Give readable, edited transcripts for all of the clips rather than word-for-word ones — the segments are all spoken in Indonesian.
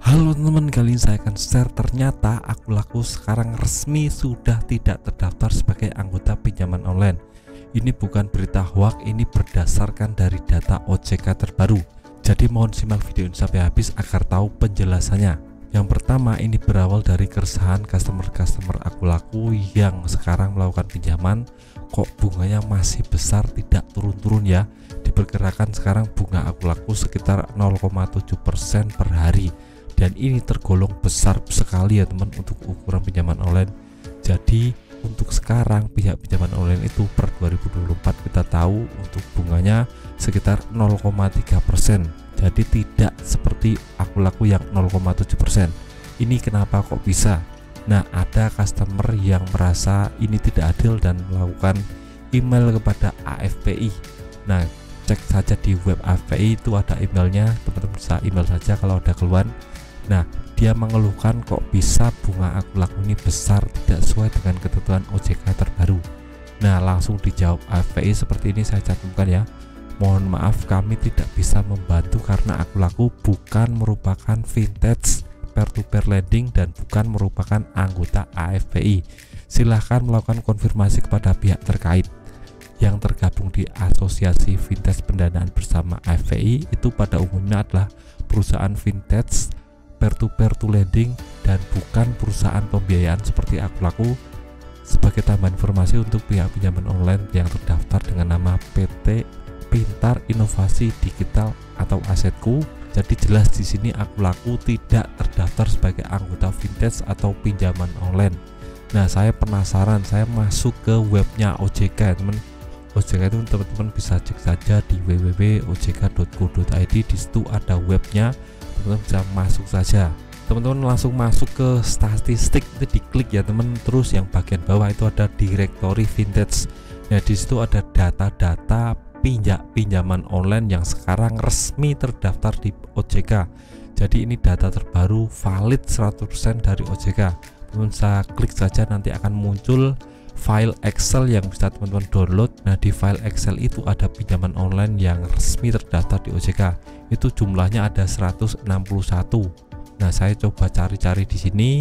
Halo teman-teman, kali ini saya akan share ternyata Aku Laku sekarang resmi sudah tidak terdaftar sebagai anggota pinjaman online. Ini bukan berita hoax, ini berdasarkan dari data OJK terbaru. Jadi mohon simak video ini sampai habis agar tahu penjelasannya. Yang pertama, ini berawal dari keresahan customer Aku Laku yang sekarang melakukan pinjaman kok bunganya masih besar, tidak turun-turun ya. Diperkirakan sekarang bunga Aku Laku sekitar 0,7% per hari. Dan ini tergolong besar sekali ya teman untuk ukuran pinjaman online. Jadi untuk sekarang pihak pinjaman online itu per 2024 kita tahu untuk bunganya sekitar 0,3%. Jadi tidak seperti Aku Laku yang 0,7%. Ini kenapa kok bisa? Nah, ada customer yang merasa ini tidak adil dan melakukan email kepada AFPI. Nah, cek saja di web AFPI itu ada emailnya, teman-teman bisa email saja kalau ada keluhan. Nah, dia mengeluhkan kok bisa bunga Aku Laku ini besar, tidak sesuai dengan ketentuan OJK terbaru. Nah, langsung dijawab AFPI seperti ini, saya cantumkan ya. Mohon maaf, kami tidak bisa membantu karena Aku Laku bukan merupakan vintage peer-to-peer lending dan bukan merupakan anggota AFPI. Silahkan melakukan konfirmasi kepada pihak terkait yang tergabung di Asosiasi Vintage Pendanaan Bersama AFPI. Itu pada umumnya adalah perusahaan vintage peer-to-peer lending dan bukan perusahaan pembiayaan seperti Aku Laku. Sebagai tambahan informasi untuk pihak pinjaman online yang terdaftar dengan nama PT Pintar Inovasi Digital atau Asetku, jadi jelas di sini Aku Laku tidak terdaftar sebagai anggota vintage atau pinjaman online. Nah, saya penasaran, saya masuk ke webnya OJK ya teman. OJK itu teman-teman bisa cek saja di www.ojk.go.id. Di situ ada webnya, teman-teman bisa masuk saja. Teman-teman langsung masuk ke statistik, itu diklik ya teman. Terus yang bagian bawah itu ada direktori vintage. Nah, di situ ada data-data pinjaman online yang sekarang resmi terdaftar di OJK. Jadi ini data terbaru, valid 100% dari OJK. Teman-teman bisa klik saja, nanti akan muncul file Excel yang bisa teman-teman download. Nah, di file Excel itu ada pinjaman online yang resmi terdaftar di OJK. Itu jumlahnya ada 161. Nah, saya coba cari-cari di sini,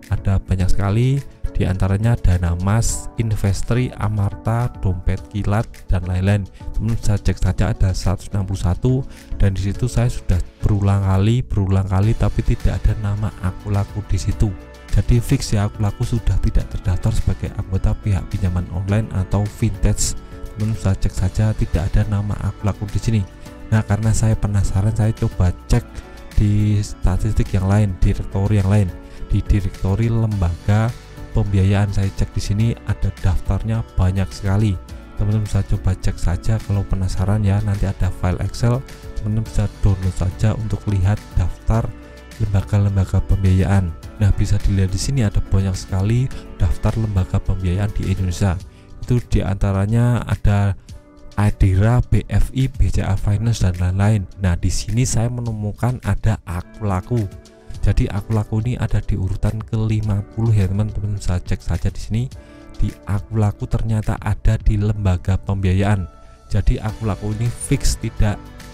ada banyak sekali. Di antaranya Dana Mas, Investri, Amarta, Dompet Kilat dan lain-lain. Teman-teman bisa cek saja ada 161 dan di situ saya sudah berulang kali tapi tidak ada nama Aku Laku di situ. Jadi fix ya, Aku Laku sudah tidak terdaftar sebagai anggota pihak pinjaman online atau vintage. Teman-teman bisa cek saja tidak ada nama Aku Laku di sini. Nah, karena saya penasaran, saya coba cek di statistik yang lain, direktori yang lain. Di direktori lembaga pembiayaan saya cek di sini ada daftarnya banyak sekali. Teman-teman bisa coba cek saja kalau penasaran ya, nanti ada file Excel, teman-teman bisa download saja untuk lihat daftar lembaga-lembaga pembiayaan. Nah, bisa dilihat di sini ada banyak sekali daftar lembaga pembiayaan di Indonesia. Itu diantaranya ada Adira, BFI, BCA Finance dan lain-lain. Nah, di sini saya menemukan ada Aku Laku. Jadi Aku Laku ini ada di urutan ke-50 ya teman-teman, bisa cek saja di sini. Di Aku Laku ternyata ada di lembaga pembiayaan. Jadi Aku Laku ini fix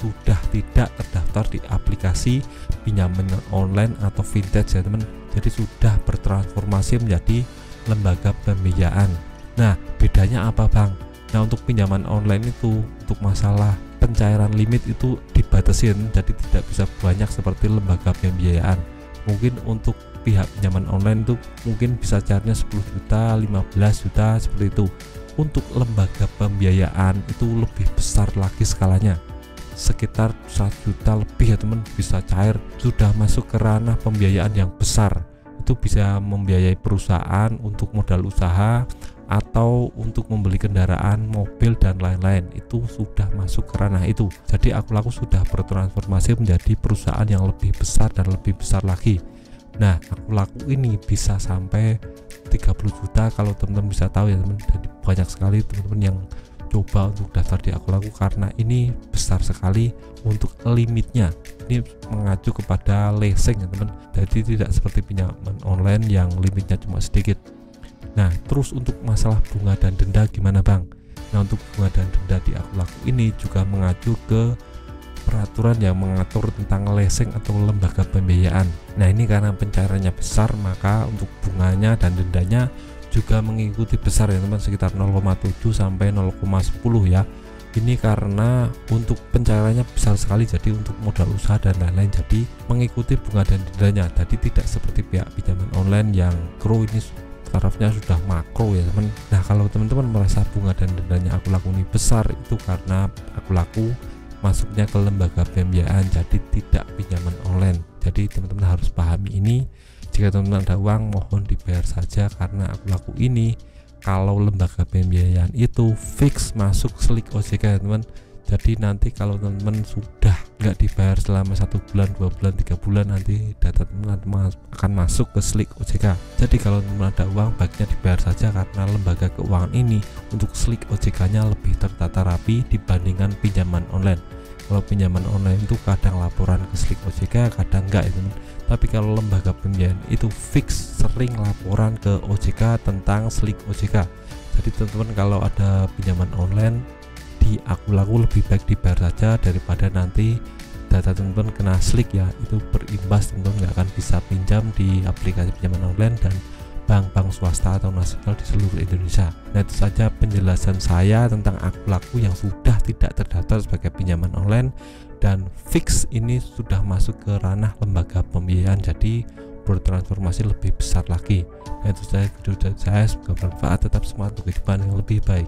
sudah tidak terdaftar di aplikasi pinjaman online atau vintage ya teman. Jadi sudah bertransformasi menjadi lembaga pembiayaan. Nah, bedanya apa Bang? Nah, untuk pinjaman online itu untuk masalah pencairan limit itu dibatasin, jadi tidak bisa banyak seperti lembaga pembiayaan. Mungkin untuk pihak pinjaman online itu mungkin bisa cairnya 10 juta, 15 juta seperti itu. Untuk lembaga pembiayaan itu lebih besar lagi skalanya, sekitar 100 juta lebih ya teman, bisa cair, sudah masuk ke ranah pembiayaan yang besar. Itu bisa membiayai perusahaan untuk modal usaha atau untuk membeli kendaraan, mobil dan lain-lain. Itu sudah masuk ke ranah itu. Jadi Aku Laku sudah bertransformasi menjadi perusahaan yang lebih besar dan lebih besar lagi. Nah, Aku Laku ini bisa sampai 30 juta kalau teman-teman bisa tahu ya teman. Jadi banyak sekali teman-teman yang coba untuk daftar di Aku Laku karena ini besar sekali untuk limitnya. Ini mengacu kepada leasing ya teman. Jadi tidak seperti pinjaman online yang limitnya cuma sedikit. Nah, terus untuk masalah bunga dan denda gimana Bang? Nah, untuk bunga dan denda di Aku Laku ini juga mengacu ke peraturan yang mengatur tentang leasing atau lembaga pembiayaan. Nah, ini karena pencairannya besar, maka untuk bunganya dan dendanya juga mengikuti besar ya teman, sekitar 0,7 sampai 0,10 ya. Ini karena untuk pencairannya besar sekali, jadi untuk modal usaha dan lain-lain, jadi mengikuti bunga dan dendanya. Jadi tidak seperti pihak pinjaman online yang mikro, ini tarafnya sudah makro ya teman. Nah, kalau teman-teman merasa bunga dan dendanya aku laku ini besar, itu karena aku laku masuknya ke lembaga pembiayaan, jadi tidak pinjaman online. Jadi teman-teman harus pahami ini. Jika teman-teman ada uang, mohon dibayar saja, karena aku laku ini kalau lembaga pembiayaan itu fix masuk slik OJK ya teman. Jadi nanti kalau teman-teman sudah nggak dibayar selama 1 bulan, 2 bulan, 3 bulan, nanti data teman-teman akan masuk ke slik OJK. Jadi kalau teman-teman ada uang, baiknya dibayar saja, karena lembaga keuangan ini untuk slik OJK nya lebih tertata rapi dibandingkan pinjaman online. Kalau pinjaman online itu kadang laporan ke slik OJK, kadang enggak ya teman. Tapi kalau lembaga pembiayaan itu fix sering laporan ke OJK tentang slik OJK. Jadi teman-teman kalau ada pinjaman online di aku laku, lebih baik dibayar saja daripada nanti data teman-teman kena slik ya. Itu berimbas, teman-teman nggak akan bisa pinjam di aplikasi pinjaman online dan bank-bank swasta atau nasional di seluruh Indonesia. Nah, itu saja penjelasan saya tentang aku laku yang sudah tidak terdaftar sebagai pinjaman online dan fix ini sudah masuk ke ranah lembaga pembiayaan, jadi bertransformasi lebih besar lagi. Nah, itu saja video dari saya, semoga bermanfaat, tetap semangat untuk kehidupan yang lebih baik.